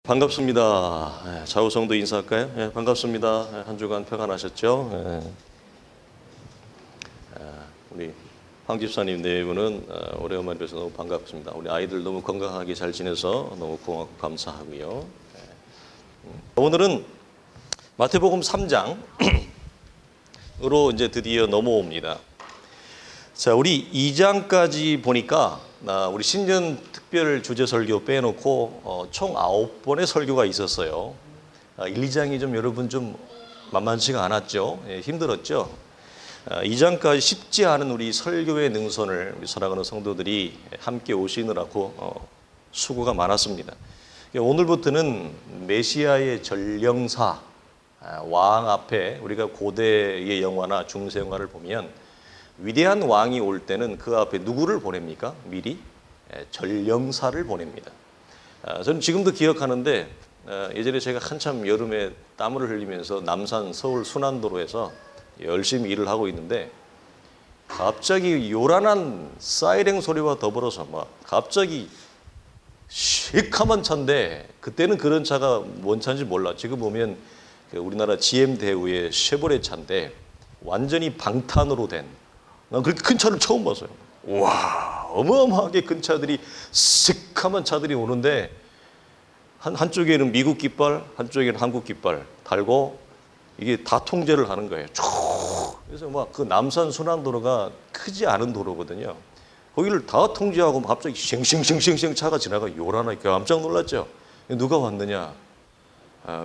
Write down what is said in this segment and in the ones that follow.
반갑습니다. 좌우성도 인사할까요? 반갑습니다. 한 주간 평안하셨죠? 우리 황 집사님 네 분은 오래간만에 뵈서 너무 반갑습니다. 우리 아이들 너무 건강하게 잘 지내서 너무 고맙고 감사하고요. 오늘은 마태복음 3장으로 이제 드디어 넘어옵니다. 자, 우리 2장까지 보니까 우리 신년 특별 주제 설교 빼놓고 총 9번의 설교가 있었어요. 1, 2장이 좀 여러분 좀 만만치가 않았죠. 힘들었죠. 2장까지 쉽지 않은 우리 설교의 능선을 우리 사랑하는 성도들이 함께 오시느라고 수고가 많았습니다. 오늘부터는 메시아의 전령사, 왕 앞에 우리가 고대의 영화나 중세 영화를 보면 위대한 왕이 올 때는 그 앞에 누구를 보냅니까? 미리 전령사를 보냅니다. 저는 지금도 기억하는데 예전에 제가 한참 여름에 땀을 흘리면서 남산 서울 순환도로에서 열심히 일을 하고 있는데 갑자기 요란한 사이렌 소리와 더불어서 막 갑자기 시커먼 차인데 그때는 그런 차가 뭔 차인지 몰라. 지금 보면 우리나라 GM 대우의 쉐보레 차인데 완전히 방탄으로 된 그렇게 큰 차를 처음 봤어요. 와, 어마어마하게 큰 차들이 시커먼 차들이 오는데 한쪽에는 미국 깃발, 한쪽에는 한국 깃발 달고 이게 다 통제를 하는 거예요. 쭉. 그래서 막 그 남산 순환도로가 크지 않은 도로거든요. 거기를 다 통제하고 갑자기 쉥쉥쉥쉥 차가 지나가 요란하게 깜짝 놀랐죠. 누가 왔느냐?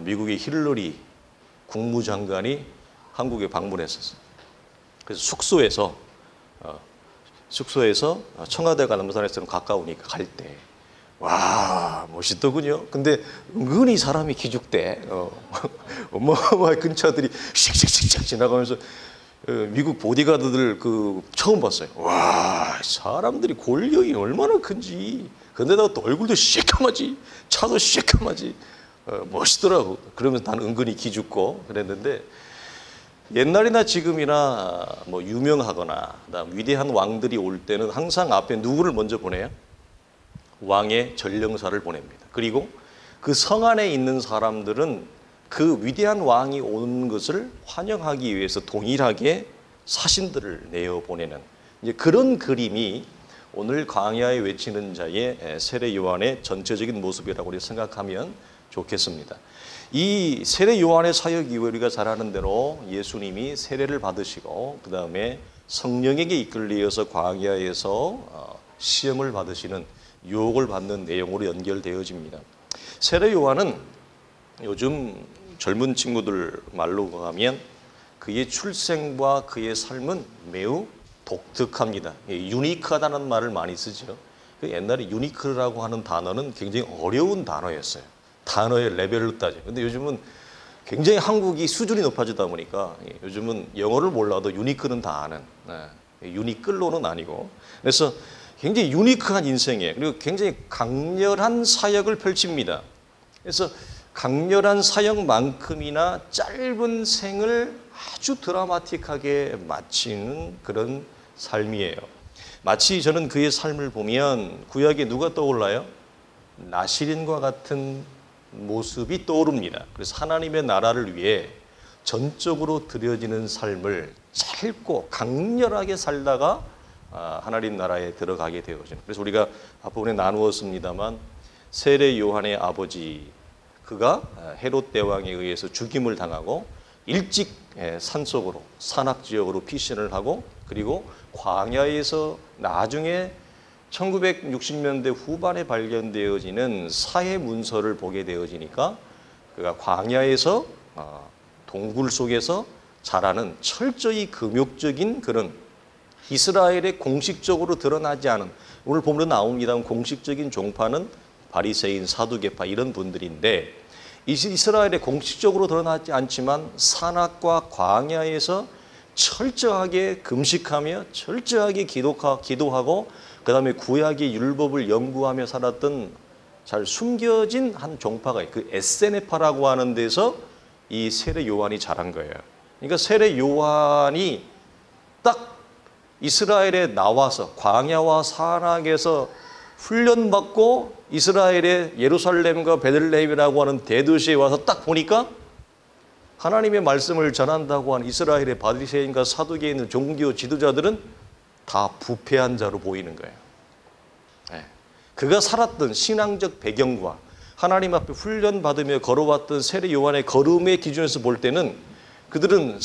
미국의 힐러리 국무장관이 한국에 방문했었어요. 그래서 숙소에서 청와대가 남산에서는 가까우니까 갈 때 와, 멋있더군요. 근데 은근히 사람이 기죽대. 어마어마한 큰 차들이 씩씩씩씩 지나가면서 미국 보디가드들 처음 봤어요. 와, 사람들이 골격이 얼마나 큰지. 근데다가 또 얼굴도 시커멓지, 차도 시커멓지. 멋있더라고. 그러면서 난 은근히 기죽고 그랬는데 옛날이나 지금이나 뭐 유명하거나 그다음 위대한 왕들이 올 때는 항상 앞에 누구를 먼저 보내요? 왕의 전령사를 보냅니다. 그리고 그 성 안에 있는 사람들은 그 위대한 왕이 오는 것을 환영하기 위해서 동일하게 사신들을 내어 보내는 이제 그런 그림이 오늘 광야에 외치는 자의 세례 요한의 전체적인 모습이라고 우리 생각하면 좋겠습니다. 이 세례 요한의 사역 이후에 우리가 잘 아는 대로 예수님이 세례를 받으시고 그 다음에 성령에게 이끌리어서 광야에서 시험을 받으시는 유혹을 받는 내용으로 연결되어집니다. 세례 요한은 요즘 젊은 친구들 말로 하면 그의 출생과 그의 삶은 매우 독특합니다. 유니크하다는 말을 많이 쓰죠. 옛날에 유니크라고 하는 단어는 굉장히 어려운 단어였어요. 단어의 레벨로 따져. 근데 요즘은 굉장히 한국이 수준이 높아지다 보니까 요즘은 영어를 몰라도 유니크는 다 아는 유니클로는 아니고 그래서 굉장히 유니크한 인생이에요. 그리고 굉장히 강렬한 사역을 펼칩니다. 그래서 강렬한 사역만큼이나 짧은 생을 아주 드라마틱하게 마치는 그런 삶이에요. 마치 저는 그의 삶을 보면 구약에 누가 떠올라요? 나시린과 같은 모습이 떠오릅니다. 그래서 하나님의 나라를 위해 전적으로 드려지는 삶을 짧고 강렬하게 살다가 하나님 나라에 들어가게 되어지는. 그래서 우리가 앞부분에 나누었습니다만 세례 요한의 아버지 그가 헤롯 대왕에 의해서 죽임을 당하고 일찍 산속으로 산악지역으로 피신을 하고 그리고 광야에서 나중에 1960년대 후반에 발견되어지는 사해 문서를 보게 되어지니까 그가 광야에서 동굴 속에서 자라는 철저히 금욕적인 그런 이스라엘에 공식적으로 드러나지 않은 오늘 보면 나옵니다. 공식적인 종파는 바리새인, 사두개파 이런 분들인데 이스라엘에 공식적으로 드러나지 않지만 산악과 광야에서 철저하게 금식하며 철저하게 기도하고 그 다음에 구약의 율법을 연구하며 살았던 잘 숨겨진 한 종파가 그 에세네파라고 하는 데서 이 세례 요한이 자란 거예요. 그러니까 세례 요한이 딱 이스라엘에 나와서 광야와 산악에서 훈련받고 이스라엘의 예루살렘과 베들레헴이라고 하는 대도시에 와서 딱 보니까 하나님의 말씀을 전한다고 한 이스라엘의 바리새인과 사두개인 종교 지도자들은 다 부패한 자로 보이는 거예요. 네. 그가 살았던 신앙적 배경과 하나님 앞에 훈련받으며 걸어왔던 세례 요한의 걸음의 기준에서 볼 때는 그들은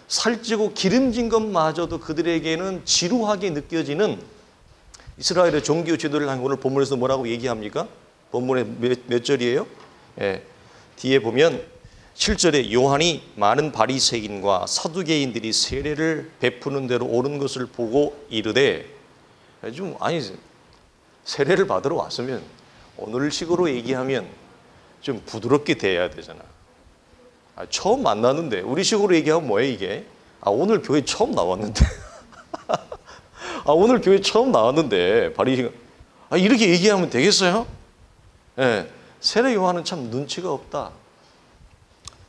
살찌고 기름진 것마저도 그들에게는 지루하게 느껴지는 이스라엘의 종교 지도를 한 오늘 본문에서 뭐라고 얘기합니까? 본문의 몇 절이에요? 예, 뒤에 보면 7절에 요한이 많은 바리새인과 사두개인들이 세례를 베푸는 대로 옳은 것을 보고 이르되, 세례를 받으러 왔으면 오늘식으로 얘기하면 좀 부드럽게 대해야 되잖아. 처음 만났는데 우리식으로 얘기하면 뭐예요 이게? 오늘 교회 처음 나왔는데 오늘 교회 처음 나왔는데 바리새인 이렇게 얘기하면 되겠어요? 예, 세례 요한은 참 눈치가 없다.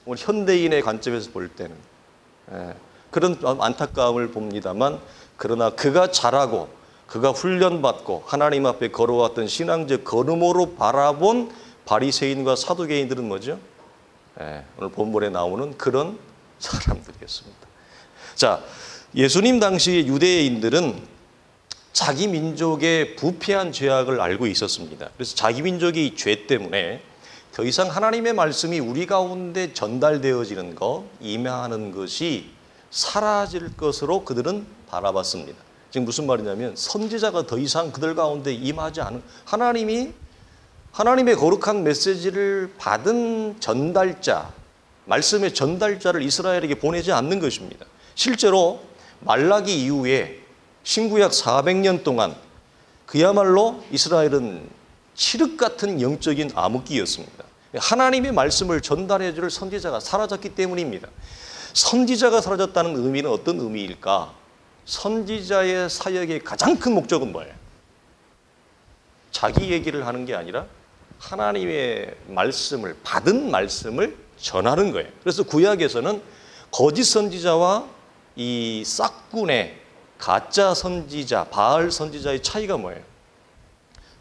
오늘 현대인의 관점에서 볼 때는 그런 안타까움을 봅니다만, 그러나 그가 자라고 그가 훈련받고 하나님 앞에 걸어왔던 신앙적 걸음으로 바라본 바리새인과 사두개인들은 뭐죠? 오늘 본문에 나오는 그런 사람들이었습니다. 자, 예수님 당시의 유대인들은 자기 민족의 부패한 죄악을 알고 있었습니다. 그래서 자기 민족의 죄 때문에 더 이상 하나님의 말씀이 우리 가운데 전달되어지는 것, 임하는 것이 사라질 것으로 그들은 바라봤습니다. 지금 무슨 말이냐면 선지자가 더 이상 그들 가운데 임하지 않은, 하나님의 거룩한 메시지를 받은 전달자, 말씀의 전달자를 이스라엘에게 보내지 않는 것입니다. 실제로 말라기 이후에 신구약 400년 동안 그야말로 이스라엘은 칠흑 같은 영적인 암흑기였습니다. 하나님의 말씀을 전달해 줄 선지자가 사라졌기 때문입니다. 선지자가 사라졌다는 의미는 어떤 의미일까? 선지자의 사역의 가장 큰 목적은 뭐예요? 자기 얘기를 하는 게 아니라 하나님의 말씀을, 받은 말씀을 전하는 거예요. 그래서 구약에서는 거짓 선지자와 이 싹군의 가짜 선지자, 바알 선지자의 차이가 뭐예요?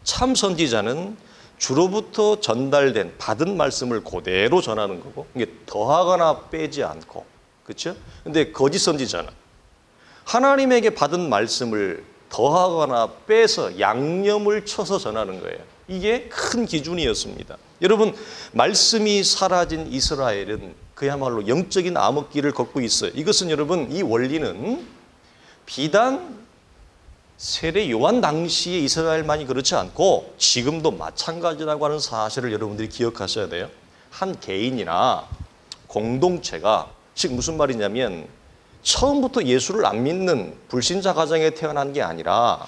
참 선지자는 주로부터 전달된 받은 말씀을 그대로 전하는 거고, 이게 더하거나 빼지 않고, 그렇죠? 근데 거짓 선지자는 하나님에게 받은 말씀을 더하거나 빼서 양념을 쳐서 전하는 거예요. 이게 큰 기준이었습니다. 여러분, 말씀이 사라진 이스라엘은 그야말로 영적인 암흑기를 걷고 있어요. 이것은 여러분, 이 원리는 비단 세례 요한 당시에 이스라엘만이 그렇지 않고 지금도 마찬가지라고 하는 사실을 여러분들이 기억하셔야 돼요. 한 개인이나 공동체가, 즉 무슨 말이냐면 처음부터 예수를 안 믿는 불신자 가정에 태어난 게 아니라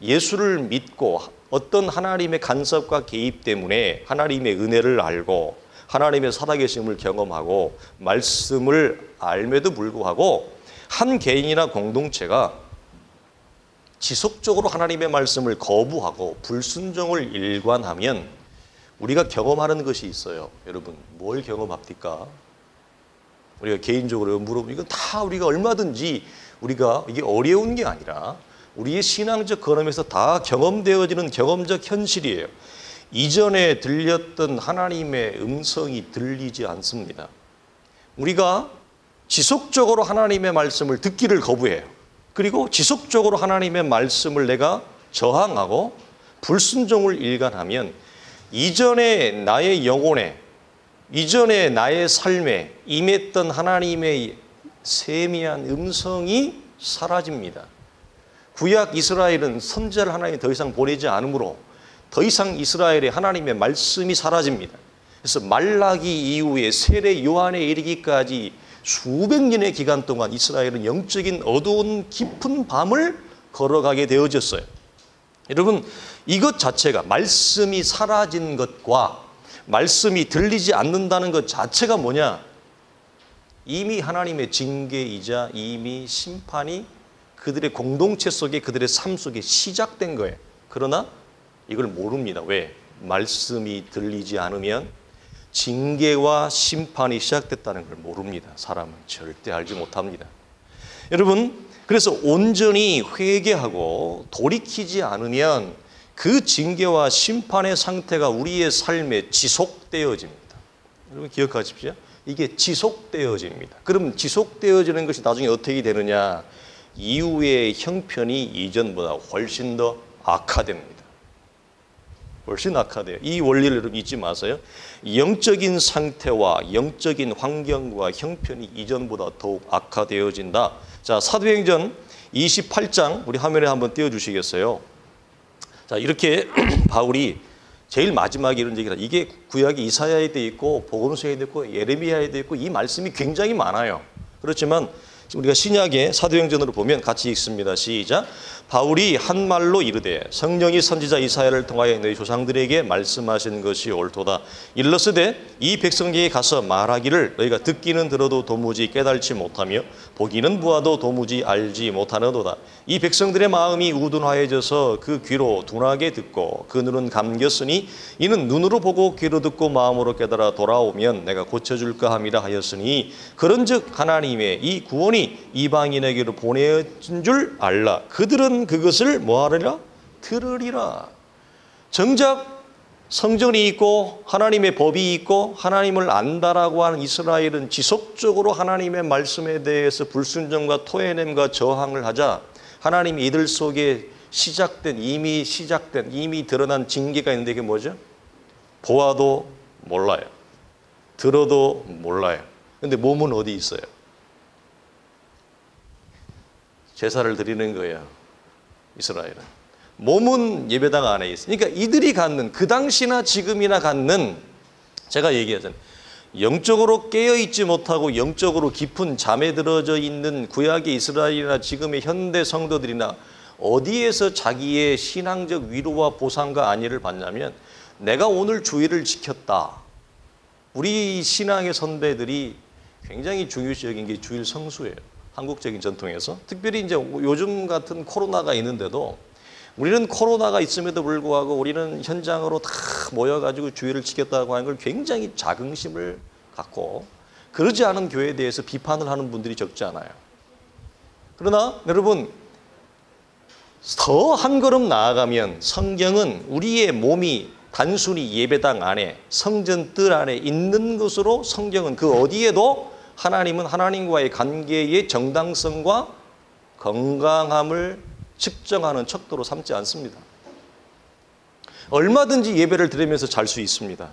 예수를 믿고 어떤 하나님의 간섭과 개입 때문에 하나님의 은혜를 알고 하나님의 살아계심을 경험하고 말씀을 알매도 불구하고 한 개인이나 공동체가 지속적으로 하나님의 말씀을 거부하고 불순종을 일관하면 우리가 경험하는 것이 있어요. 여러분, 뭘 경험합니까? 우리가 개인적으로 물어보면 이건 다 우리가 얼마든지 이게 어려운 게 아니라 우리의 신앙적 걸음에서 다 경험되어지는 경험적 현실이에요. 이전에 들렸던 하나님의 음성이 들리지 않습니다. 우리가 지속적으로 하나님의 말씀을 듣기를 거부해요. 그리고 지속적으로 하나님의 말씀을 내가 저항하고 불순종을 일관하면 이전에 나의 영혼에, 이전에 나의 삶에 임했던 하나님의 세미한 음성이 사라집니다. 구약 이스라엘은 선지자를 하나님이 더 이상 보내지 않으므로 더 이상 이스라엘의 하나님의 말씀이 사라집니다. 그래서 말라기 이후에 세례 요한에 이르기까지 수백 년의 기간 동안 이스라엘은 영적인 어두운 깊은 밤을 걸어가게 되어졌어요. 여러분, 이것 자체가, 말씀이 사라진 것과 말씀이 들리지 않는다는 것 자체가 뭐냐? 이미 하나님의 징계이자 이미 심판이 그들의 공동체 속에, 그들의 삶 속에 시작된 거예요. 그러나 이걸 모릅니다. 왜? 말씀이 들리지 않으면 징계와 심판이 시작됐다는 걸 모릅니다. 사람은 절대 알지 못합니다. 여러분, 그래서 온전히 회개하고 돌이키지 않으면 그 징계와 심판의 상태가 우리의 삶에 지속되어집니다. 여러분 기억하십시오. 이게 지속되어집니다. 그럼 지속되어지는 것이 나중에 어떻게 되느냐? 이후의 형편이 이전보다 훨씬 더 악화됩니다. 훨씬 악화돼요. 이 원리를 여러분 잊지 마세요. 영적인 상태와 영적인 환경과 형편이 이전보다 더욱 악화되어진다. 자, 사도행전 28장 우리 화면에 한번 띄워주시겠어요? 자, 이렇게 바울이 제일 마지막에 이런 얘기를 이게 구약이 이사야에도 있고 복음서에도 있고 예레미야에도 있고 이 말씀이 굉장히 많아요. 그렇지만 지금 우리가 신약의 사도행전으로 보면 같이 읽습니다. 시작. 바울이 한 말로 이르되 성령이 선지자 이사야를 통하여 너희 조상들에게 말씀하신 것이 옳도다. 일러스되 이 백성에게 가서 말하기를 너희가 듣기는 들어도 도무지 깨달지 못하며 보기는 보아도 도무지 알지 못하는도다. 이 백성들의 마음이 우둔하여져서 그 귀로 둔하게 듣고 그 눈은 감겼으니 이는 눈으로 보고 귀로 듣고 마음으로 깨달아 돌아오면 내가 고쳐줄까 함이라 하였으니 그런즉 하나님의 이 구원이 이방인에게로 보내진 줄 알라. 그들은 그것을 뭐하리라? 들으리라. 정작 성전이 있고 하나님의 법이 있고 하나님을 안다라고 하는 이스라엘은 지속적으로 하나님의 말씀에 대해서 불순종과 토해냄과 저항을 하자 하나님이 이들 속에 이미 드러난 징계가 있는데 이게 뭐죠? 보아도 몰라요. 들어도 몰라요. 근데 몸은 어디 있어요? 제사를 드리는 거예요. 이스라엘은. 몸은 예배당 안에 있어요. 그러니까 이들이 갖는 그 당시나 지금이나 갖는 제가 얘기하잖아요. 영적으로 깨어있지 못하고 영적으로 깊은 잠에 들어져 있는 구약의 이스라엘이나 지금의 현대 성도들이나 어디에서 자기의 신앙적 위로와 보상과 안위를 받냐면 내가 오늘 주일을 지켰다. 우리 신앙의 선배들이 굉장히 중요시 여긴 게 주일 성수예요. 한국적인 전통에서. 특별히 이제 요즘 같은 코로나가 있는데도 우리는 코로나가 있음에도 불구하고 우리는 현장으로 다 모여가지고 주일을 지켰다고 하는 걸 굉장히 자긍심을 갖고 그러지 않은 교회에 대해서 비판을 하는 분들이 적지 않아요. 그러나 여러분 더 한 걸음 나아가면 성경은 우리의 몸이 단순히 예배당 안에 성전 뜰 안에 있는 것으로 성경은 그 어디에도 하나님은 하나님과의 관계의 정당성과 건강함을 측정하는 척도로 삼지 않습니다. 얼마든지 예배를 드리면서 잘 수 있습니다.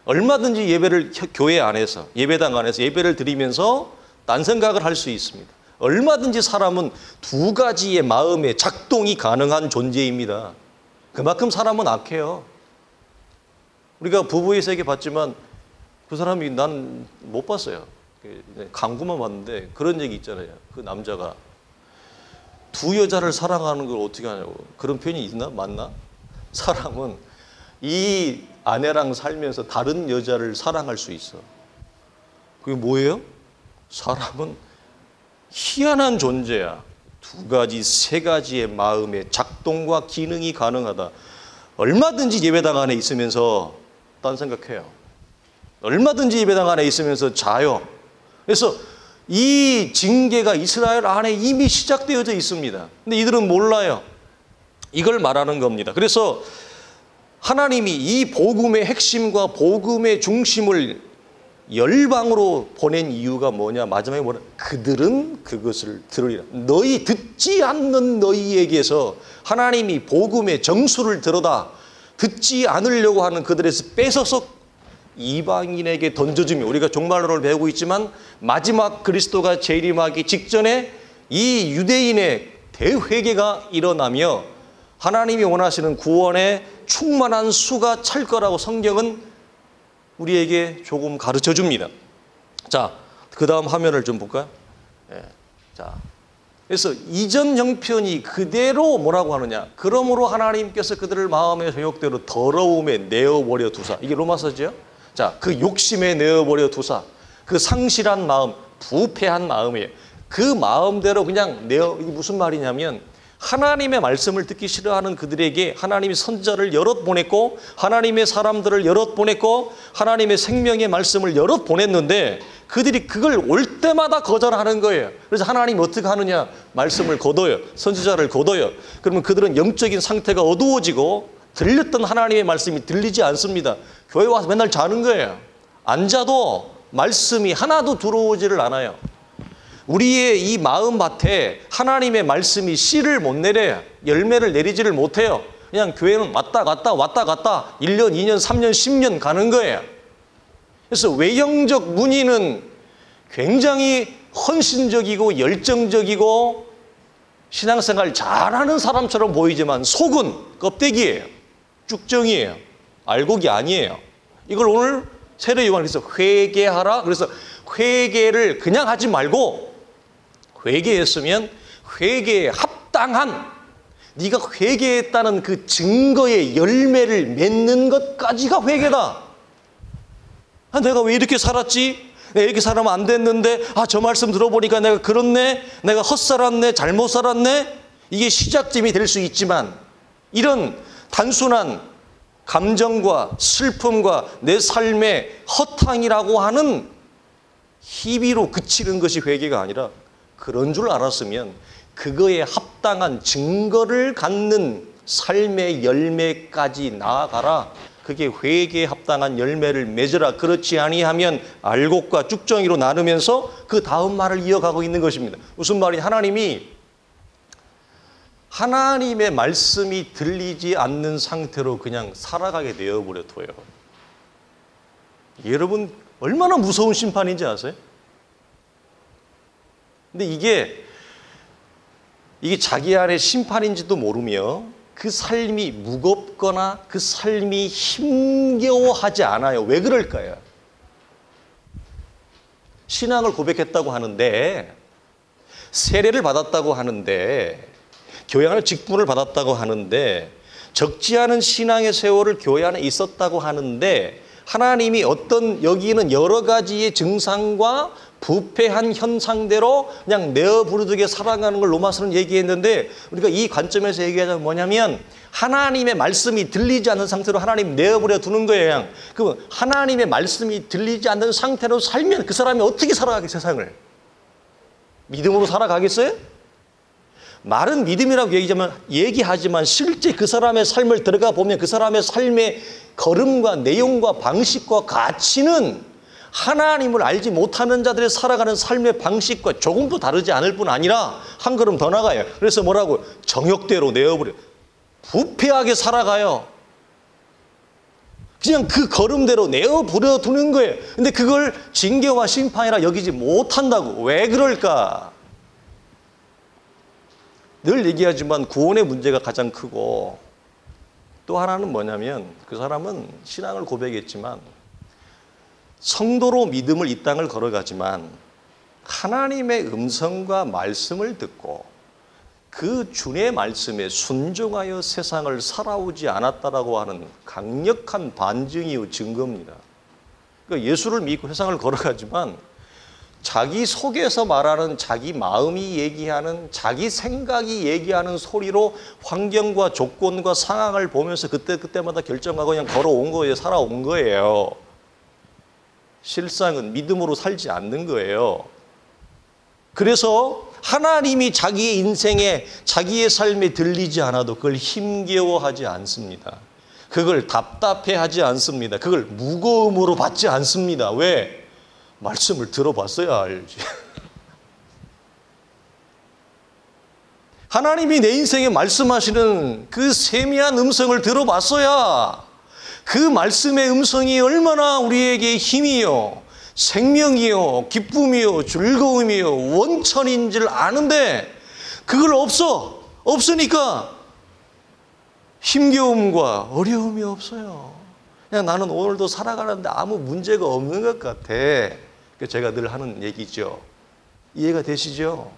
얼마든지 예배를 교회 안에서 예배당 안에서 예배를 드리면서 딴 생각을 할 수 있습니다. 얼마든지 사람은 두 가지의 마음의 작동이 가능한 존재입니다. 그만큼 사람은 악해요. 우리가 부부의 세계 봤지만 그 사람이 난 못 봤어요. 광고만 봤는데 그런 얘기 있잖아요. 그 남자가 두 여자를 사랑하는 걸 어떻게 하냐고. 그런 표현이 있나? 맞나? 사람은 이 아내랑 살면서 다른 여자를 사랑할 수 있어. 그게 뭐예요? 사람은 희한한 존재야. 두 가지, 세 가지의 마음의 작동과 기능이 가능하다. 얼마든지 예배당 안에 있으면서 딴 생각해요. 얼마든지 예배당 안에 있으면서 자요. 그래서 이 징계가 이스라엘 안에 이미 시작되어져 있습니다. 근데 이들은 몰라요. 이걸 말하는 겁니다. 그래서 하나님이 이 복음의 핵심과 복음의 중심을 열방으로 보낸 이유가 뭐냐? 마지막에 뭐냐? 그들은 그것을 들으리라. 너희 듣지 않는 너희에게서 하나님이 복음의 정수를 들어다 듣지 않으려고 하는 그들에서 뺏어서 이방인에게 던져주며 우리가 종말론을 배우고 있지만 마지막 그리스도가 재림하기 직전에 이 유대인의 대회개가 일어나며 하나님이 원하시는 구원의 충만한 수가 찰 거라고 성경은 우리에게 조금 가르쳐 줍니다. 자, 그 다음 화면을 좀 볼까요? 예. 자, 그래서 이전 형편이 그대로 뭐라고 하느냐? 그러므로 하나님께서 그들을 마음의 정욕대로 더러움에 내어버려 두사. 이게 로마서죠? 자, 그 욕심에 내어버려 두사. 그 상실한 마음, 부패한 마음이에요. 그 마음대로 그냥 이게 무슨 말이냐면 하나님의 말씀을 듣기 싫어하는 그들에게 하나님이 선지자를 여럿 보냈고 하나님의 사람들을 여럿 보냈고 하나님의 생명의 말씀을 여럿 보냈는데 그들이 그걸 올 때마다 거절하는 거예요. 그래서 하나님이 어떻게 하느냐? 말씀을 거둬요. 선지자를 거둬요. 그러면 그들은 영적인 상태가 어두워지고 들렸던 하나님의 말씀이 들리지 않습니다. 교회 와서 맨날 자는 거예요. 앉아도 말씀이 하나도 들어오지를 않아요. 우리의 이 마음밭에 하나님의 말씀이 씨를 못 내려요. 열매를 내리지를 못해요. 그냥 교회는 왔다 갔다 1년, 2년, 3년, 10년 가는 거예요. 그래서 외형적 문의는 굉장히 헌신적이고 열정적이고 신앙생활 잘하는 사람처럼 보이지만 속은 껍데기예요. 쭉정이에요. 알곡이 아니에요. 이걸 오늘 세례 요한에서 회개하라. 그래서 회개를 그냥 하지 말고 회개했으면 회개에 합당한 네가 회개했다는 그 증거의 열매를 맺는 것까지가 회개다. 아, 내가 왜 이렇게 살았지? 내가 이렇게 살면 안 됐는데 저 말씀 들어보니까 내가 그렇네. 내가 헛살았네. 잘못 살았네. 이게 시작점이 될 수 있지만 이런 단순한 감정과 슬픔과 내 삶의 허탕이라고 하는 희비로 그치는 것이 회개가 아니라 그런 줄 알았으면 그거에 합당한 증거를 갖는 삶의 열매까지 나아가라. 그게 회개에 합당한 열매를 맺으라. 그렇지 아니하면 알곡과 쭉정이로 나누면서 그 다음 말을 이어가고 있는 것입니다. 무슨 말이냐? 하나님의 말씀이 들리지 않는 상태로 그냥 살아가게 되어버려둬요. 여러분 얼마나 무서운 심판인지 아세요? 근데 이게 자기 안에 심판인지도 모르며 그 삶이 무겁거나 그 삶이 힘겨워하지 않아요. 왜 그럴까요? 신앙을 고백했다고 하는데 세례를 받았다고 하는데 교회 안에 직분을 받았다고 하는데 적지 않은 신앙의 세월을 교회 안에 있었다고 하는데 하나님이 어떤 여기는 여러 가지의 증상과 부패한 현상대로 그냥 내어 부르듯이 살아가는 걸 로마서는 얘기했는데 우리가 이 관점에서 얘기하자면 뭐냐면 하나님의 말씀이 들리지 않는 상태로 하나님 내어버려 두는 거예요. 그럼 하나님의 말씀이 들리지 않는 상태로 살면 그 사람이 어떻게 살아가겠어요? 세상을 믿음으로 살아가겠어요? 말은 믿음이라고 얘기하지만 실제 그 사람의 삶을 들어가 보면 그 사람의 삶의 걸음과 내용과 방식과 가치는 하나님을 알지 못하는 자들의 살아가는 삶의 방식과 조금도 다르지 않을 뿐 아니라 한 걸음 더 나가요. 그래서 뭐라고? 정욕대로 내어버려. 부패하게 살아가요. 그냥 그 걸음대로 내어버려 두는 거예요. 근데 그걸 징계와 심판이라 여기지 못한다고. 왜 그럴까? 늘 얘기하지만 구원의 문제가 가장 크고 또 하나는 뭐냐면 그 사람은 신앙을 고백했지만 성도로 믿음을 이 땅을 걸어가지만 하나님의 음성과 말씀을 듣고 그 주의 말씀에 순종하여 세상을 살아오지 않았다라고 하는 강력한 반증이요 증거입니다. 그러니까 예수를 믿고 세상을 걸어가지만 자기 속에서 말하는 자기 마음이 얘기하는 자기 생각이 얘기하는 소리로 환경과 조건과 상황을 보면서 그때마다 결정하고 그냥 걸어온 거예요. 살아온 거예요. 실상은 믿음으로 살지 않는 거예요. 그래서 하나님이 자기의 인생에 자기의 삶에 들리지 않아도 그걸 힘겨워하지 않습니다. 그걸 답답해하지 않습니다. 그걸 무거움으로 받지 않습니다. 왜? 말씀을 들어봤어야 알지. 하나님이 내 인생에 말씀하시는 그 세미한 음성을 들어봤어야 그 말씀의 음성이 얼마나 우리에게 힘이요, 생명이요, 기쁨이요, 즐거움이요, 원천인 줄 아는데 그걸 없으니까 힘겨움과 어려움이 없어요. 그냥 나는 오늘도 살아가는데 아무 문제가 없는 것 같아. 제가 늘 하는 얘기죠. 이해가 되시죠?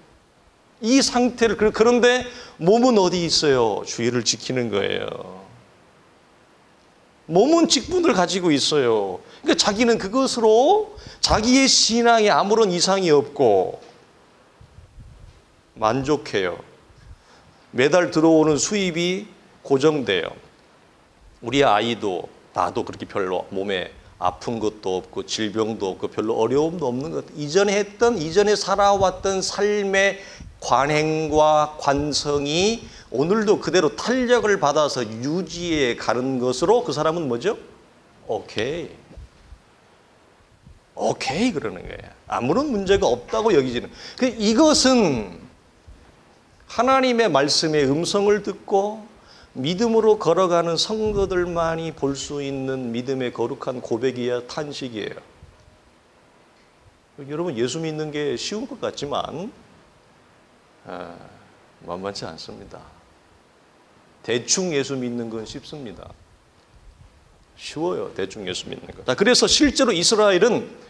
이 상태를, 그런데 몸은 어디 있어요? 주의를 지키는 거예요. 몸은 직분을 가지고 있어요. 그러니까 자기는 그것으로 자기의 신앙에 아무런 이상이 없고 만족해요. 매달 들어오는 수입이 고정돼요. 우리 아이도 나도 그렇게 별로 몸에 아픈 것도 없고 질병도 없고 별로 어려움도 없는 것. 이전에 살아왔던 삶의 관행과 관성이 오늘도 그대로 탄력을 받아서 유지해 가는 것으로 그 사람은 뭐죠? 오케이 그러는 거예요. 아무런 문제가 없다고 여기지는. 이것은 하나님의 말씀의 음성을 듣고 믿음으로 걸어가는 성도들만이 볼 수 있는 믿음의 거룩한 고백이야 탄식이에요. 여러분, 예수 믿는 게 쉬운 것 같지만 만만치 않습니다. 대충 예수 믿는 건 쉽습니다. 쉬워요, 대충 예수 믿는 거. 그래서 실제로 이스라엘은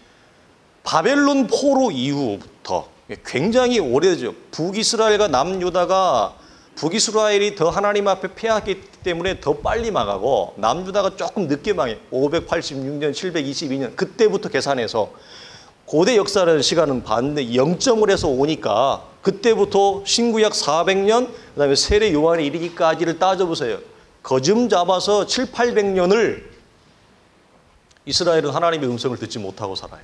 바벨론 포로 이후부터 굉장히 오래되죠. 북이스라엘과 남유다가 북이스라엘이 더 하나님 앞에 패하기 때문에 더 빨리 망하고 남유다가 조금 늦게 망해. 586년, 722년 그때부터 계산해서 고대 역사라는 시간은 봤는데 0점을 해서 오니까 그때부터 신구약 400년, 그다음에 세례 요한이 이르기까지를 따져보세요. 거즘 잡아서 7, 800년을 이스라엘은 하나님의 음성을 듣지 못하고 살아요.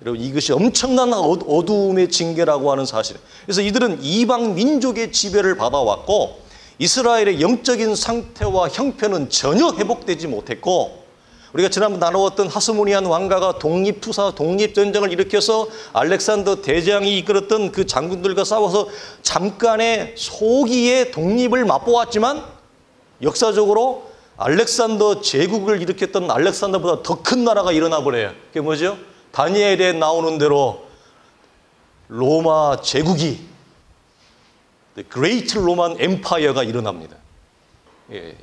여러분, 이것이 엄청난 어두움의 징계라고 하는 사실. 그래서 이들은 이방 민족의 지배를 받아왔고 이스라엘의 영적인 상태와 형편은 전혀 회복되지 못했고, 우리가 지난번 나누었던 하스모니안 왕가가 독립투사, 독립전쟁을 일으켜서 알렉산더 대장이 이끌었던 그 장군들과 싸워서 잠깐의 소기의 독립을 맛보았지만 역사적으로 알렉산더 제국을 일으켰던 알렉산더보다 더 큰 나라가 일어나 버려요. 그게 뭐죠? 다니엘에 나오는 대로 로마 제국이 The Great Roman Empire가 일어납니다.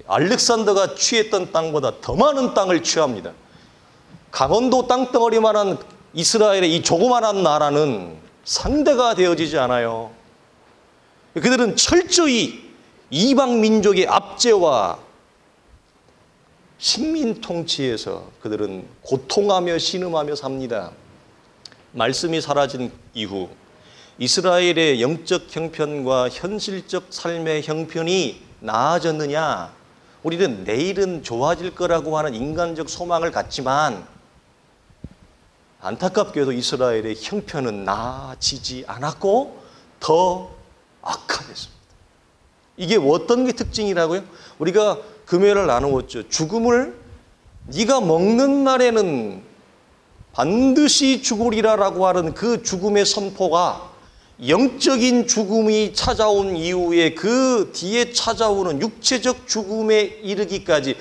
알렉산더가 취했던 땅보다 더 많은 땅을 취합니다. 강원도 땅덩어리만한 이스라엘의 이 조그만한 나라는 상대가 되어지지 않아요. 그들은 철저히 이방 민족의 압제와 식민 통치에서 그들은 고통하며 신음하며 삽니다. 말씀이 사라진 이후 이스라엘의 영적 형편과 현실적 삶의 형편이 나아졌느냐? 우리는 내일은 좋아질 거라고 하는 인간적 소망을 갖지만 안타깝게도 이스라엘의 형편은 나아지지 않았고 더 악화됐습니다. 이게 어떤 게 특징이라고요? 우리가 금요일을 나누었죠. 죽음을 네가 먹는 날에는 반드시 죽으리라라고 하는 그 죽음의 선포가 영적인 죽음이 찾아온 이후에 그 뒤에 찾아오는 육체적 죽음에 이르기까지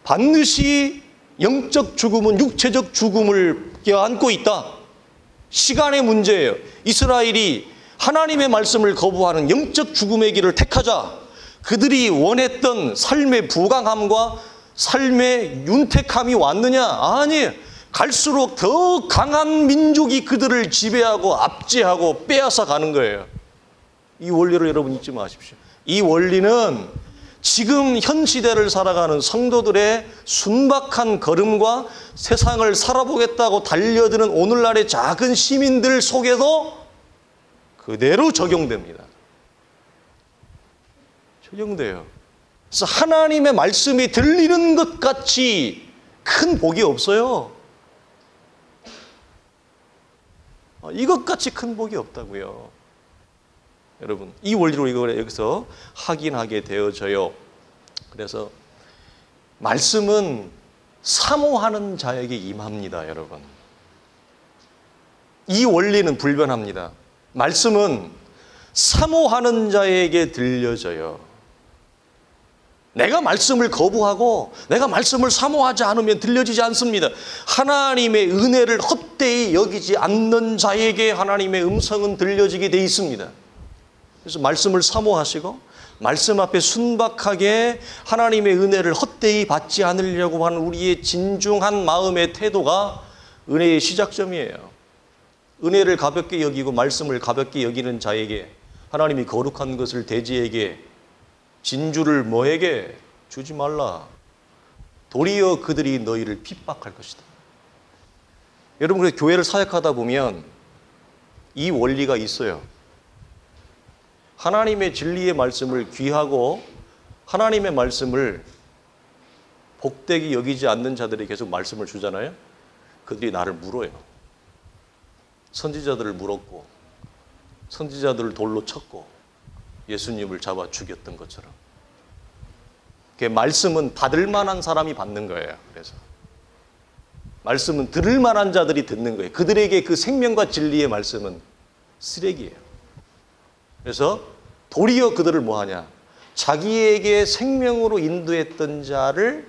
반드시 영적 죽음은 육체적 죽음을 껴안고 있다. 시간의 문제예요. 이스라엘이 하나님의 말씀을 거부하는 영적 죽음의 길을 택하자 그들이 원했던 삶의 부강함과 삶의 윤택함이 왔느냐? 아니에요. 갈수록 더 강한 민족이 그들을 지배하고 압제하고 빼앗아 가는 거예요. 이 원리를 여러분 잊지 마십시오. 이 원리는 지금 현 시대를 살아가는 성도들의 순박한 걸음과 세상을 살아보겠다고 달려드는 오늘날의 작은 시민들 속에도 그대로 적용됩니다. 적용돼요. 그래서 하나님의 말씀이 들리는 것 같이 큰 복이 없어요. 이것같이 큰 복이 없다고요. 여러분, 이 원리로 이걸 여기서 확인하게 되어져요. 그래서 말씀은 사모하는 자에게 임합니다, 여러분. 이 원리는 불변합니다. 말씀은 사모하는 자에게 들려져요. 내가 말씀을 거부하고 내가 말씀을 사모하지 않으면 들려지지 않습니다. 하나님의 은혜를 헛되이 여기지 않는 자에게 하나님의 음성은 들려지게 돼 있습니다. 그래서 말씀을 사모하시고 말씀 앞에 순박하게 하나님의 은혜를 헛되이 받지 않으려고 하는 우리의 진중한 마음의 태도가 은혜의 시작점이에요. 은혜를 가볍게 여기고 말씀을 가볍게 여기는 자에게 하나님이 거룩한 것을 대지에게 진주를 뭐에게 주지 말라. 도리어 그들이 너희를 핍박할 것이다. 여러분, 그래서 교회를 사역하다 보면 이 원리가 있어요. 하나님의 진리의 말씀을 귀하고 하나님의 말씀을 복되게 여기지 않는 자들이 계속 말씀을 주잖아요. 그들이 나를 물어요. 선지자들을 물었고 선지자들을 돌로 쳤고 예수님을 잡아 죽였던 것처럼. 말씀은 받을 만한 사람이 받는 거예요. 그래서 말씀은 들을 만한 자들이 듣는 거예요. 그들에게 그 생명과 진리의 말씀은 쓰레기예요. 그래서 도리어 그들을 뭐하냐? 자기에게 생명으로 인도했던 자를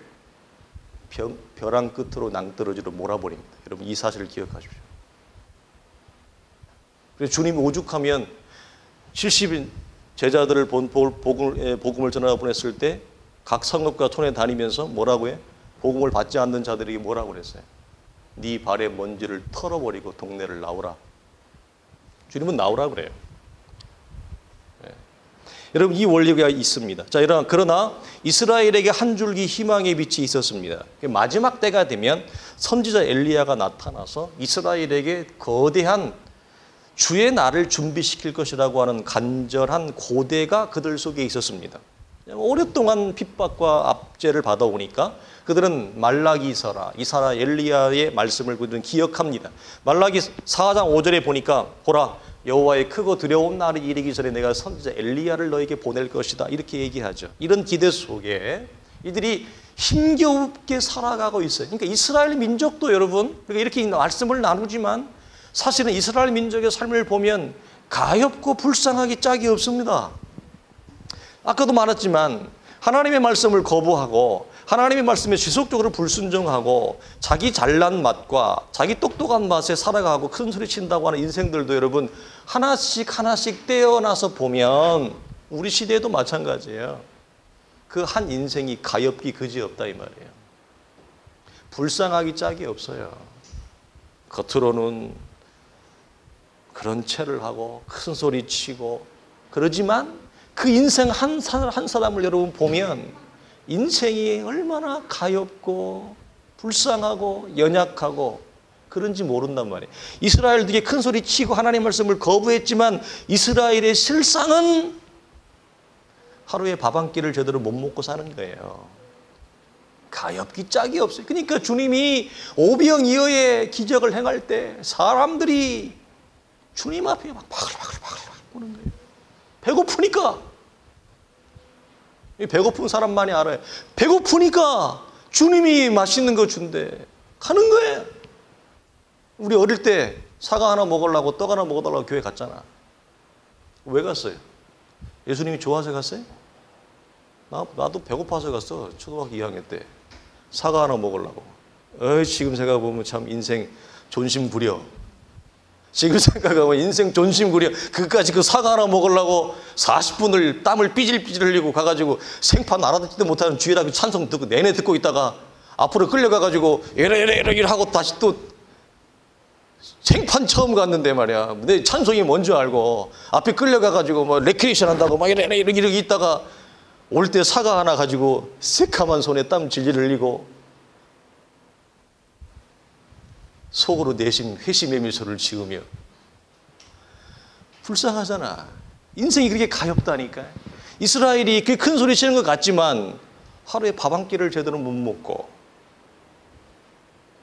벼랑 끝으로 낭떠러지로 몰아버립니다. 여러분 이 사실을 기억하십시오. 그래서 주님이 오죽하면 70인 제자들을 복음을 전하러 보냈을 때 각 성읍과 촌에 다니면서 뭐라고 해? 복음을 받지 않는 자들에게 뭐라고 그랬어요? 네 발의 먼지를 털어버리고 동네를 나오라. 주님은 나오라 그래요. 네. 여러분 이 원리가 있습니다. 자, 그러나 이스라엘에게 한 줄기 희망의 빛이 있었습니다. 마지막 때가 되면 선지자 엘리야가 나타나서 이스라엘에게 거대한 주의 날을 준비시킬 것이라고 하는 간절한 고대가 그들 속에 있었습니다. 오랫동안 핍박과 압제를 받아오니까 그들은 말라기서라 이사라 엘리야의 말씀을 그들은 기억합니다. 말라기 4장 5절에 보니까 보라 여호와의 크고 두려운 날이 이르기 전에 내가 선지자 엘리야를 너에게 보낼 것이다 이렇게 얘기하죠. 이런 기대 속에 이들이 힘겹게 살아가고 있어요. 그러니까 이스라엘 민족도 여러분 그러니까 이렇게 말씀을 나누지만 사실은 이스라엘 민족의 삶을 보면 가엾고 불쌍하기 짝이 없습니다. 아까도 말했지만 하나님의 말씀을 거부하고 하나님의 말씀에 지속적으로 불순종하고 자기 잘난 맛과 자기 똑똑한 맛에 살아가고 큰 소리 친다고 하는 인생들도 여러분 하나씩 떼어놔서 보면 우리 시대에도 마찬가지예요. 그 한 인생이 가엾기 그지없다 이 말이에요. 불쌍하기 짝이 없어요. 겉으로는 그런 체를 하고 큰 소리 치고 그러지만 그 인생 한 사람을 여러분 보면 인생이 얼마나 가엾고 불쌍하고 연약하고 그런지 모른단 말이에요. 이스라엘들이 큰 소리 치고 하나님의 말씀을 거부했지만 이스라엘의 실상은 하루에 밥 한 끼를 제대로 못 먹고 사는 거예요. 가엾기 짝이 없어요. 그러니까 주님이 오병이어의 기적을 행할 때 사람들이 주님 앞에 막 바글바글 보는 거예요. 배고프니까. 배고픈 사람만이 알아요. 배고프니까 주님이 맛있는 거 준대. 가는 거예요. 우리 어릴 때 사과 하나 먹으려고 떡 하나 먹어달라고 교회 갔잖아. 왜 갔어요? 예수님이 좋아서 갔어요? 나도 배고파서 갔어. 초등학교 2학년 때. 사과 하나 먹으려고. 지금 생각해보면 참 인생 존심구려. 지금 생각하면 인생 존심구려. 그까지 그 사과 하나 먹으려고 40분을 땀을 삐질삐질 흘리고 가가지고 생판 알아듣지도 못하는 주일학교 찬송 듣고 내내 듣고 있다가 앞으로 끌려가가지고 이래 하고 다시 또 생판 처음 갔는데 말이야. 내 찬송이 뭔지 알고 앞에 끌려가가지고 뭐 레크레이션 한다고 막 이래 있다가 올 때 사과 하나 가지고 새카만 손에 땀 질질 흘리고 속으로 내심 회심의 미소를 지으며 불쌍하잖아. 인생이 그렇게 가엾다니까. 이스라엘이 그 큰 소리 치는 것 같지만 하루에 밥 한 끼를 제대로 못 먹고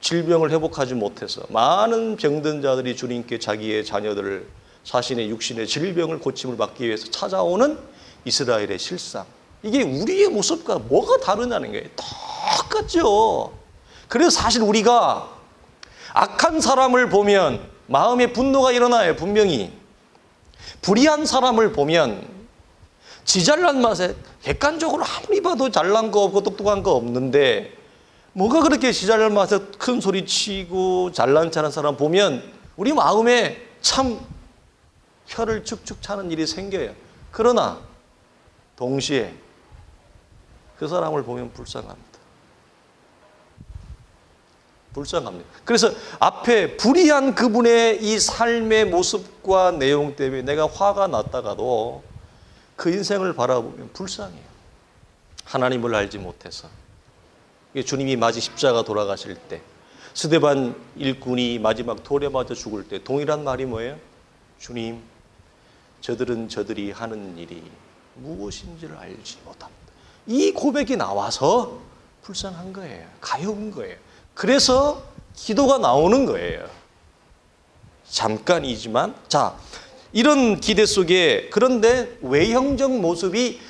질병을 회복하지 못해서 많은 병든 자들이 주님께 자기의 자녀들을 자신의 육신의 질병을 고침을 받기 위해서 찾아오는 이스라엘의 실상. 이게 우리의 모습과 뭐가 다르냐는 거예요. 똑같죠. 그래서 사실 우리가 악한 사람을 보면 마음에 분노가 일어나요. 분명히. 불의한 사람을 보면 지 잘난 맛에 객관적으로 아무리 봐도 잘난 거 없고 똑똑한 거 없는데 뭐가 그렇게 지 잘난 맛에 큰 소리 치고 잘난 척하는 사람 보면 우리 마음에 참 혀를 축축 차는 일이 생겨요. 그러나 동시에 그 사람을 보면 불쌍합니다. 불쌍합니다. 그래서 앞에 불의한 그분의 이 삶의 모습과 내용 때문에 내가 화가 났다가도 그 인생을 바라보면 불쌍해요. 하나님을 알지 못해서. 주님이 마지 십자가 돌아가실 때 스데반 일꾼이 마지막 돌에 맞아 죽을 때 동일한 말이 뭐예요? 주님, 저들은 저들이 하는 일이 무엇인지를 알지 못합니다. 이 고백이 나와서 불쌍한 거예요. 가여운 거예요. 그래서 기도가 나오는 거예요. 잠깐이지만. 자, 이런 기대 속에 그런데 외형적 모습이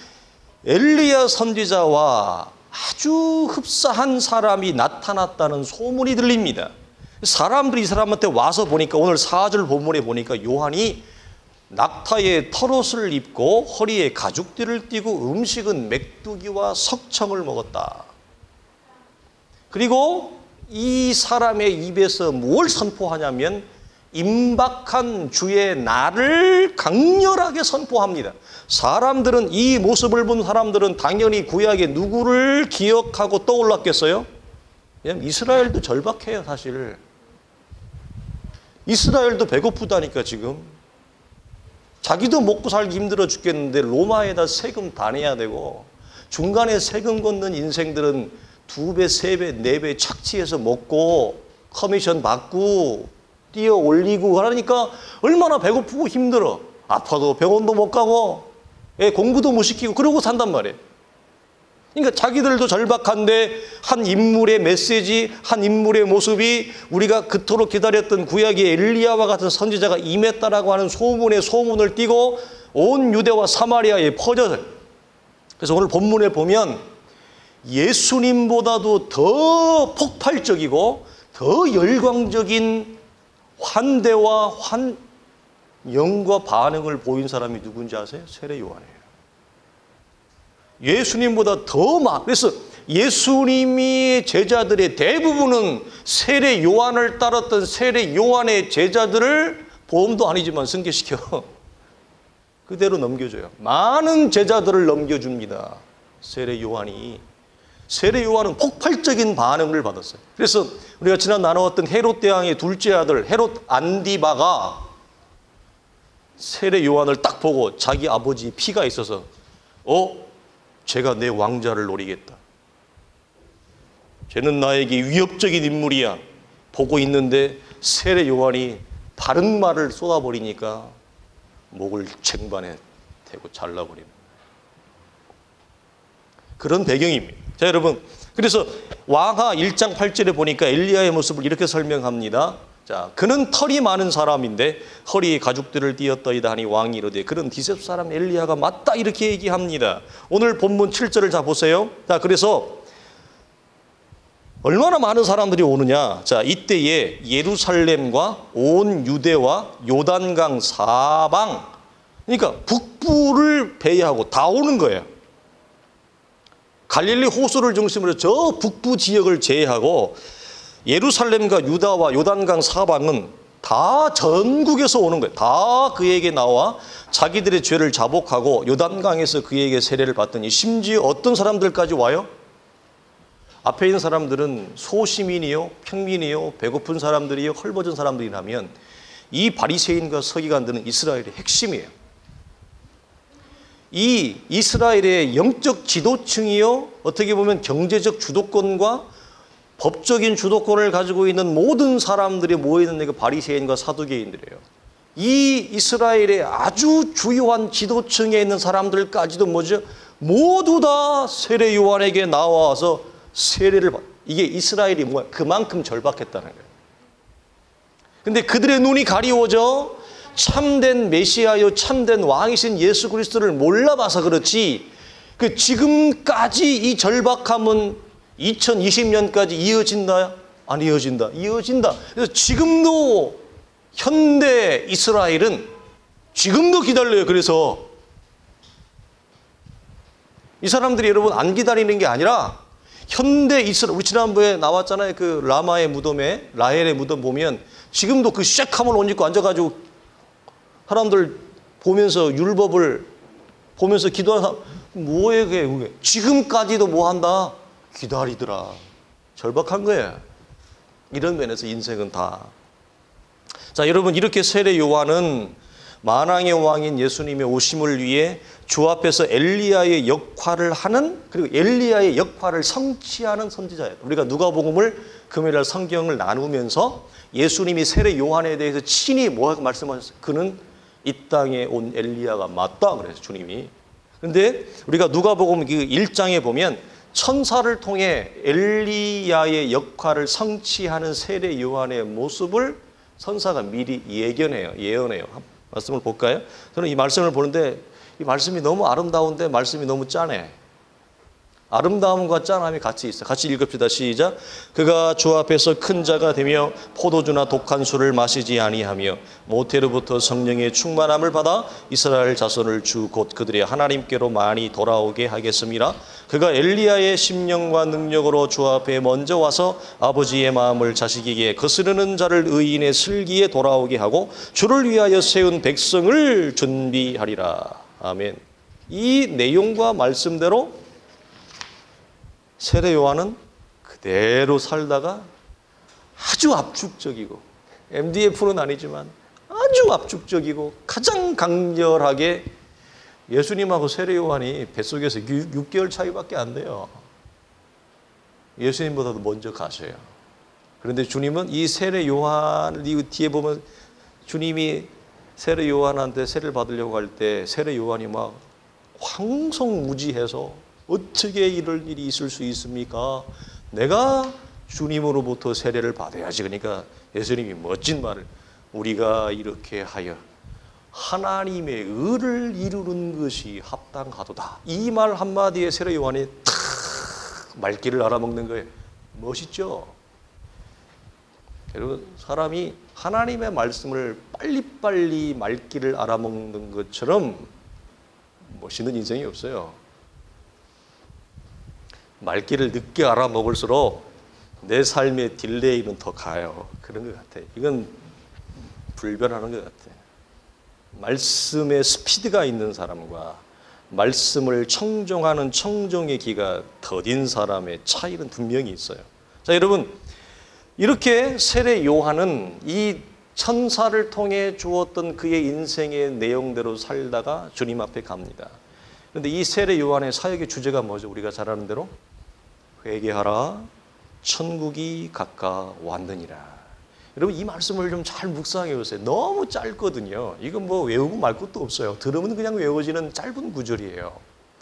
엘리야 선지자와 아주 흡사한 사람이 나타났다는 소문이 들립니다. 사람들이 이 사람한테 와서 보니까 오늘 4절 본문에 보니까 요한이 낙타의 털옷을 입고 허리에 가죽띠를 띠고 음식은 메뚜기와 석청을 먹었다. 그리고 이 사람의 입에서 뭘 선포하냐면 임박한 주의 날을 강렬하게 선포합니다. 사람들은 이 모습을 본 사람들은 당연히 구약의 누구를 기억하고 떠올랐겠어요? 왜냐하면 이스라엘도 절박해요, 사실. 이스라엘도 배고프다니까 지금. 자기도 먹고 살기 힘들어 죽겠는데 로마에다 세금 다 내야 되고 중간에 세금 걷는 인생들은 2배, 3배, 4배 착취해서 먹고 커미션 받고 뛰어 올리고 하니까 얼마나 배고프고 힘들어. 아파도 병원도 못 가고 공부도 못 시키고 그러고 산단 말이에요. 그러니까 자기들도 절박한데 한 인물의 메시지, 한 인물의 모습이 우리가 그토록 기다렸던 구약의 엘리야와 같은 선지자가 임했다라고 하는 소문에 소문을 띠고 온 유대와 사마리아에 퍼져요. 그래서 오늘 본문에 보면 예수님보다도 더 폭발적이고 더 열광적인 환대와 영과 반응을 보인 사람이 누군지 아세요? 세례 요한이에요. 예수님보다 더 그래서 예수님이 제자들의 대부분은 세례 요한을 따랐던 세례 요한의 제자들을 보험도 아니지만 승계시켜 그대로 넘겨줘요. 많은 제자들을 넘겨줍니다. 세례 요한이. 세례 요한은 폭발적인 반응을 받았어요. 그래서 우리가 지난 나누었던 헤롯 대왕의 둘째 아들 헤롯 안디바가 세례 요한을 딱 보고 자기 아버지 피가 있어서 제가 내 왕자를 노리겠다. 쟤는 나에게 위협적인 인물이야. 보고 있는데 세례 요한이 바른 말을 쏟아버리니까 목을 쟁반에 대고 잘라버립니다. 그런 배경입니다. 자, 여러분, 그래서 왕하 1장 8절에 보니까 엘리야의 모습을 이렇게 설명합니다. 자, 그는 털이 많은 사람인데 허리에 가죽들을 띠었더이다 하니 왕이 이르되 그런 디셉 사람 엘리야가 맞다 이렇게 얘기합니다. 오늘 본문 7절을 자 보세요. 자, 그래서 얼마나 많은 사람들이 오느냐. 자, 이때에 예루살렘과 온 유대와 요단강 사방, 그러니까 북부를 배회하고 다 오는 거예요. 갈릴리 호수를 중심으로 저 북부 지역을 제외하고 예루살렘과 유다와 요단강 사방은 다 전국에서 오는 거예요. 다 그에게 나와 자기들의 죄를 자복하고 요단강에서 그에게 세례를 받더니 심지어 어떤 사람들까지 와요? 앞에 있는 사람들은 소시민이요, 평민이요, 배고픈 사람들이요, 헐벗은 사람들이라면 이 바리새인과 서기관들은 이스라엘의 핵심이에요. 이 이스라엘의 영적 지도층이요, 어떻게 보면 경제적 주도권과 법적인 주도권을 가지고 있는 모든 사람들이 모여있는 그 바리새인과 사두개인들이에요. 이 이스라엘의 아주 주요한 지도층에 있는 사람들까지도 뭐죠? 모두 다 세례 요한에게 나와서 세례를 받. 이게 이스라엘이 뭐야? 그만큼 절박했다는 거예요. 근데 그들의 눈이 가리워져 참된 메시아요, 참된 왕이신 예수 그리스도를 몰라봐서 그렇지. 그 지금까지 이 절박함은 2020년까지 이어진다? 안 이어진다? 이어진다. 그래서 지금도 현대 이스라엘은 지금도 기다려요. 그래서 이 사람들이 여러분 안 기다리는 게 아니라 현대 이스라엘, 우리 지난번에 나왔잖아요. 그 라마의 무덤에, 라헬의 무덤 보면 지금도 그 쉑함을 옷 입고 앉아가지고 사람들 보면서 율법을 보면서 기도하는 사람, 뭐예요 그게? 지금까지도 뭐 한다? 기다리더라. 절박한 거예요. 이런 면에서 인생은 다. 자, 여러분, 이렇게 세례 요한은 만왕의 왕인 예수님의 오심을 위해 주 앞에서 엘리야의 역할을 하는, 그리고 엘리야의 역할을 성취하는 선지자예요. 우리가 누가복음을 금요일날 성경을 나누면서 예수님이 세례 요한에 대해서 친히 뭐라고 말씀하셨어요? 그는 이 땅에 온 엘리야가 맞다 그래서 주님이. 그런데 우리가 누가복음 그 1장에 보면 천사를 통해 엘리야의 역할을 성취하는 세례 요한의 모습을 천사가 미리 예언해요. 말씀을 볼까요? 저는 이 말씀을 보는데 이 말씀이 너무 아름다운데 말씀이 너무 짠해. 아름다움과 짠함이 같이 있어요. 같이 읽읍시다. 시작. 그가 주 앞에서 큰 자가 되며 포도주나 독한 술을 마시지 아니하며 모태로부터 성령의 충만함을 받아 이스라엘 자손을 주 곧 그들의 하나님께로 많이 돌아오게 하겠습니다. 그가 엘리야의 심령과 능력으로 주 앞에 먼저 와서 아버지의 마음을 자식에게 거스르는 자를 의인의 슬기에 돌아오게 하고 주를 위하여 세운 백성을 준비하리라. 아멘. 이 내용과 말씀대로 세례 요한은 그대로 살다가 아주 압축적이고 MDF는 아니지만 아주 압축적이고 가장 강렬하게 예수님하고 세례 요한이 뱃속에서 6개월 차이밖에 안 돼요. 예수님보다도 먼저 가셔요. 그런데 주님은 이 세례 요한 이 뒤에 보면 주님이 세례 요한한테 세례를 받으려고 할 때 세례 요한이 막 황송무지해서 어떻게 이럴 일이 있을 수 있습니까? 내가 주님으로부터 세례를 받아야지. 그러니까 예수님이 멋진 말을 우리가 이렇게 하여 하나님의 의를 이루는 것이 합당하도다. 이 말 한마디에 세례 요한이 탁 말귀를 알아먹는 거예요. 멋있죠? 여러분 사람이 하나님의 말씀을 빨리빨리 말귀를 알아먹는 것처럼 멋있는 인생이 없어요. 말귀를 늦게 알아먹을수록 내 삶의 딜레이는 더 가요. 그런 것 같아요. 이건 불변하는 것 같아요. 말씀에 스피드가 있는 사람과 말씀을 청종하는 청종의 기가 더딘 사람의 차이는 분명히 있어요. 자, 여러분 이렇게 세례 요한은 이 천사를 통해 주었던 그의 인생의 내용대로 살다가 주님 앞에 갑니다. 그런데 이 세례 요한의 사역의 주제가 뭐죠? 우리가 잘 아는 대로 회개하라 천국이 가까웠느니라. 여러분 이 말씀을 좀 잘 묵상해 보세요. 너무 짧거든요. 이건 뭐 외우고 말 것도 없어요. 들으면 그냥 외워지는 짧은 구절이에요.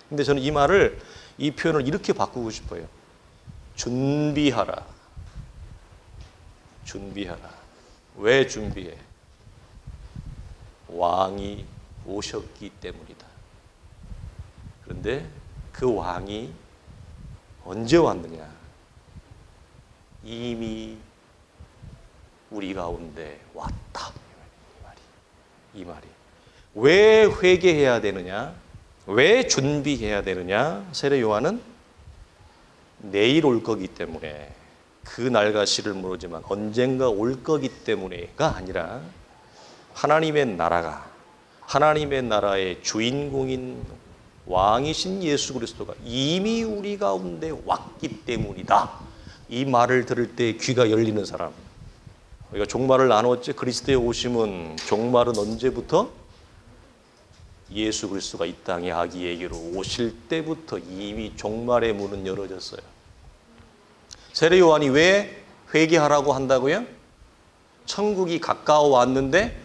근데 저는 이 말을 이 표현을 이렇게 바꾸고 싶어요. 준비하라. 준비하라. 왜 준비해? 왕이 오셨기 때문이다. 그런데 그 왕이 언제 왔느냐? 이미 우리 가운데 왔다. 이 말이. 왜 회개해야 되느냐? 왜 준비해야 되느냐? 세례 요한은 내일 올 거기 때문에 그 날과 시를 모르지만 언젠가 올 거기 때문에가 아니라 하나님의 나라가 하나님의 나라의 주인공인 왕이신 예수 그리스도가 이미 우리 가운데 왔기 때문이다. 이 말을 들을 때 귀가 열리는 사람. 우리가 종말을 나눴지. 그리스도의 오심은 종말은 언제부터? 예수 그리스도가 이 땅에 아기에게로 오실 때부터 이미 종말의 문은 열어졌어요. 세례 요한이 왜 회개하라고 한다고요? 천국이 가까워 왔는데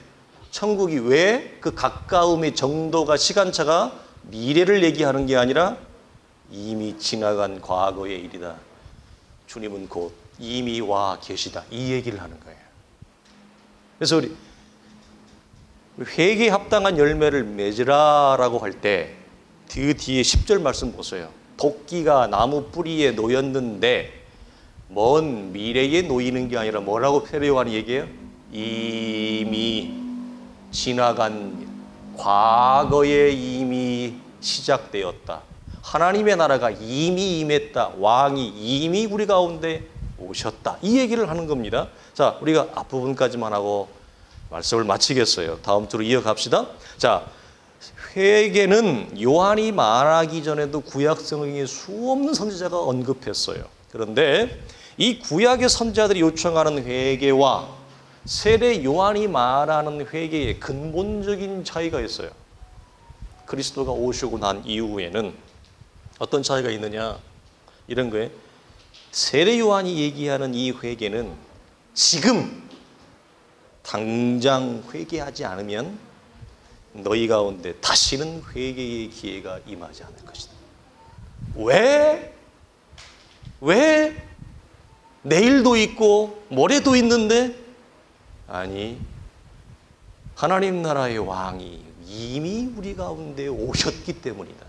천국이 왜 그 가까움의 정도가 시간차가 미래를 얘기하는 게 아니라 이미 지나간 과거의 일이다. 주님은 곧 이미 와 계시다. 이 얘기를 하는 거예요. 그래서 우리 회개에 합당한 열매를 맺으라라고 할 때 그 뒤에 10절 말씀 보세요. 도끼가 나무 뿌리에 놓였는데 먼 미래에 놓이는 게 아니라 뭐라고 세례 요한이 얘기해요? 이미 지나간 과거에 이미 시작되었다. 하나님의 나라가 이미 임했다. 왕이 이미 우리 가운데 오셨다. 이 얘기를 하는 겁니다. 자, 우리가 앞부분까지만 하고 말씀을 마치겠어요. 다음 주로 이어갑시다. 자, 회개는 요한이 말하기 전에도 구약 성경에 수없는 선지자가 언급했어요. 그런데 이 구약의 선지자들이 요청하는 회개와 세례 요한이 말하는 회개의 근본적인 차이가 있어요. 그리스도가 오시고 난 이후에는 어떤 차이가 있느냐? 이런 거예요. 세례 요한이 얘기하는 이 회개는 지금 당장 회개하지 않으면 너희 가운데 다시는 회개의 기회가 임하지 않을 것이다. 왜? 내일도 있고 모레도 있는데? 아니, 하나님 나라의 왕이 이미 우리 가운데 오셨기 때문이다.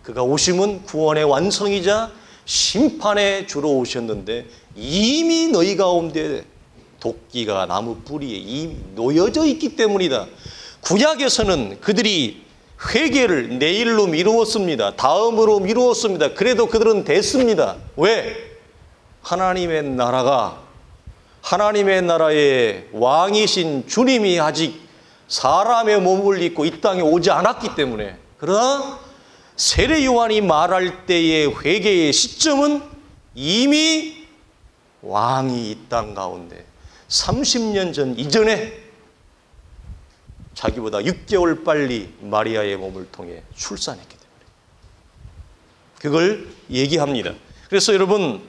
그가 오심은 구원의 완성이자 심판의 주로 오셨는데 이미 너희 가운데 도끼가 나무 뿌리에 이미 놓여져 있기 때문이다. 구약에서는 그들이 회개를 내일로 미루었습니다. 다음으로 미루었습니다. 그래도 그들은 됐습니다. 왜? 하나님의 나라의 왕이신 주님이 아직 사람의 몸을 입고 이 땅에 오지 않았기 때문에. 그러나 세례 요한이 말할 때의 회개의 시점은 이미 왕이 이 땅 가운데 30년 전 이전에 자기보다 6개월 빨리 마리아의 몸을 통해 출산했기 때문에 그걸 얘기합니다. 그래서 여러분,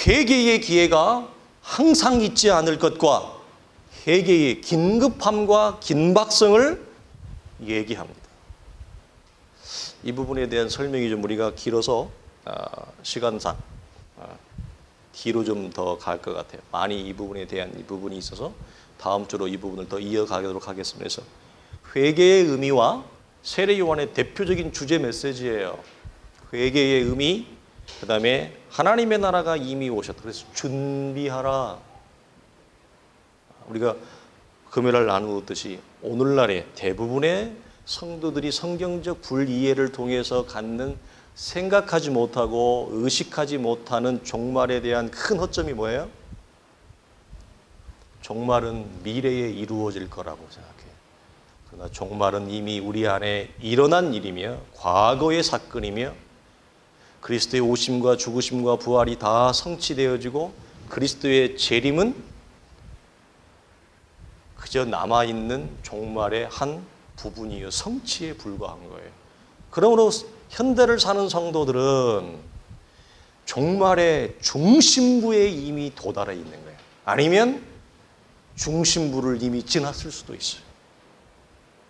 회개의 기회가 항상 있지 않을 것과 회개의 긴급함과 긴박성을 얘기합니다. 이 부분에 대한 설명이 좀 우리가 길어서 시간상 뒤로 좀 더 갈 것 같아요. 많이 이 부분에 대한 이 부분이 있어서 다음 주로 이 부분을 더 이어가도록 하겠습니다. 그래서 회개의 의미와 세례 요한의 대표적인 주제 메시지예요. 회개의 의미, 그 다음에 하나님의 나라가 이미 오셨다. 그래서 준비하라. 우리가 금요일 나누었듯이 오늘날에 대부분의 성도들이 성경적 불이해를 통해서 갖는 생각하지 못하고 의식하지 못하는 종말에 대한 큰 허점이 뭐예요? 종말은 미래에 이루어질 거라고 생각해요. 그러나 종말은 이미 우리 안에 일어난 일이며 과거의 사건이며 그리스도의 오심과 죽으심과 부활이 다 성취되어지고 그리스도의 재림은 그저 남아있는 종말의 한 부분이요 성취에 불과한 거예요. 그러므로 현대를 사는 성도들은 종말의 중심부에 이미 도달해 있는 거예요. 아니면 중심부를 이미 지났을 수도 있어요.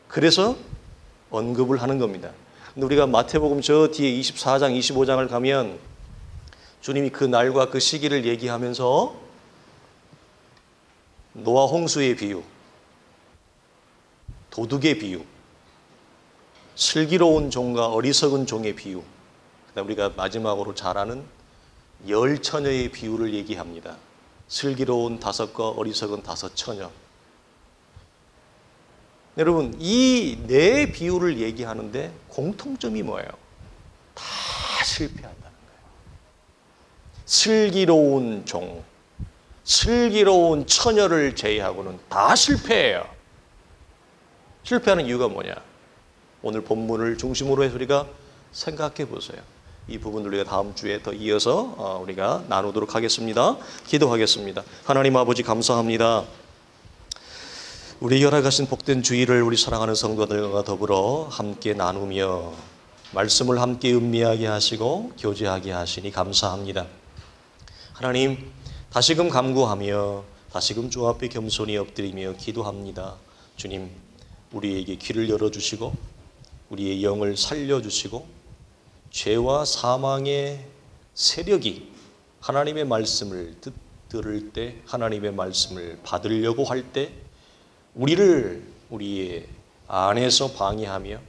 그래서 언급을 하는 겁니다. 근데 우리가 마태복음 저 뒤에 24장, 25장을 가면 주님이 그 날과 그 시기를 얘기하면서 노아 홍수의 비유, 도둑의 비유, 슬기로운 종과 어리석은 종의 비유, 그다음 우리가 마지막으로 잘 아는 열 처녀의 비유를 얘기합니다. 슬기로운 5과 어리석은 5 처녀. 여러분, 이 네 비유를 얘기하는데 공통점이 뭐예요? 다 실패한다는 거예요. 슬기로운 종, 슬기로운 처녀를 제외하고는 다 실패해요. 실패하는 이유가 뭐냐? 오늘 본문을 중심으로 해서 우리가 생각해 보세요. 이 부분을 우리가 다음 주에 더 이어서 우리가 나누도록 하겠습니다. 기도하겠습니다. 하나님 아버지 감사합니다. 우리 열어가신 복된 주일을 우리 사랑하는 성도들과 더불어 함께 나누며 말씀을 함께 음미하게 하시고 교제하게 하시니 감사합니다. 하나님, 다시금 간구하며 다시금 주 앞에 겸손히 엎드리며 기도합니다. 주님, 우리에게 귀를 열어주시고 우리의 영을 살려주시고 죄와 사망의 세력이 하나님의 말씀을 들을 때, 하나님의 말씀을 받으려고 할 때 우리를 우리의 안에서 방해하며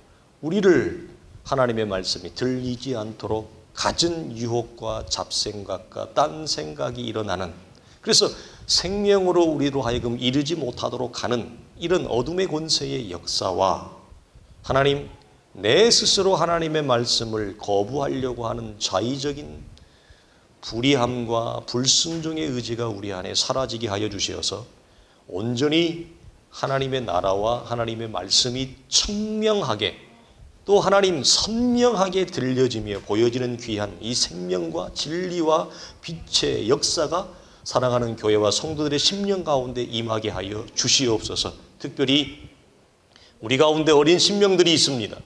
우리를 하나님의 말씀이 들리지 않도록 갖은 유혹과 잡생각과 딴 생각이 일어나는, 그래서 생명으로 우리로 하여금 이르지 못하도록 하는 이런 어둠의 권세의 역사와 하나님, 내 스스로 하나님의 말씀을 거부하려고 하는 자의적인 불의함과 불순종의 의지가 우리 안에 사라지게 하여 주시어서 온전히 하나님의 나라와 하나님의 말씀이 청명하게 또 하나님 선명하게 들려지며 보여지는 귀한 이 생명과 진리와 빛의 역사가 사랑하는 교회와 성도들의 심령 가운데 임하게 하여 주시옵소서. 특별히 우리 가운데 어린 심령들이 있습니다.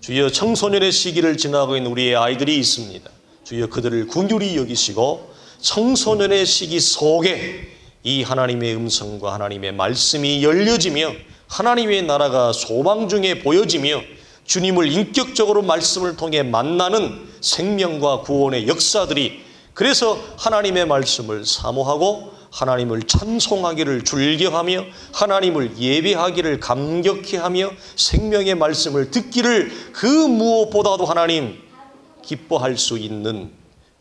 주여, 청소년의 시기를 지나고 있는 우리의 아이들이 있습니다. 주여, 그들을 긍휼히 여기시고 청소년의 시기 속에 이 하나님의 음성과 하나님의 말씀이 열려지며 하나님의 나라가 소망 중에 보여지며 주님을 인격적으로 말씀을 통해 만나는 생명과 구원의 역사들이, 그래서 하나님의 말씀을 사모하고 하나님을 찬송하기를 즐겨하며 하나님을 예배하기를 감격해하며 생명의 말씀을 듣기를 그 무엇보다도 하나님 기뻐할 수 있는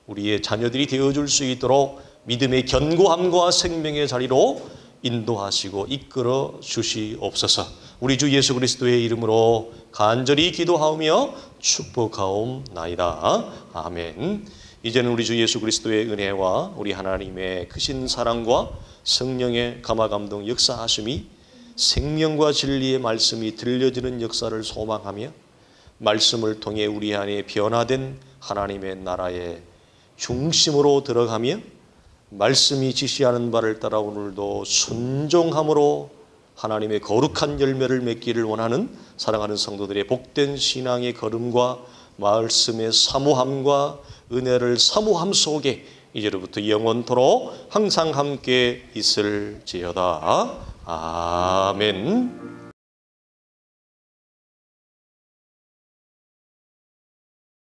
우리의 자녀들이 되어줄 수 있도록 믿음의 견고함과 생명의 자리로 인도하시고 이끌어 주시옵소서. 우리 주 예수 그리스도의 이름으로 간절히 기도하며 축복하옵나이다. 아멘. 이제는 우리 주 예수 그리스도의 은혜와 우리 하나님의 크신 사랑과 성령의 감화감동 역사하심이 생명과 진리의 말씀이 들려지는 역사를 소망하며 말씀을 통해 우리 안에 변화된 하나님의 나라의 중심으로 들어가며 말씀이 지시하는 바를 따라 오늘도 순종함으로 하나님의 거룩한 열매를 맺기를 원하는 사랑하는 성도들의 복된 신앙의 걸음과 말씀의 사모함과 은혜를 사모함 속에 이제로부터 영원토록 항상 함께 있을지어다. 아멘.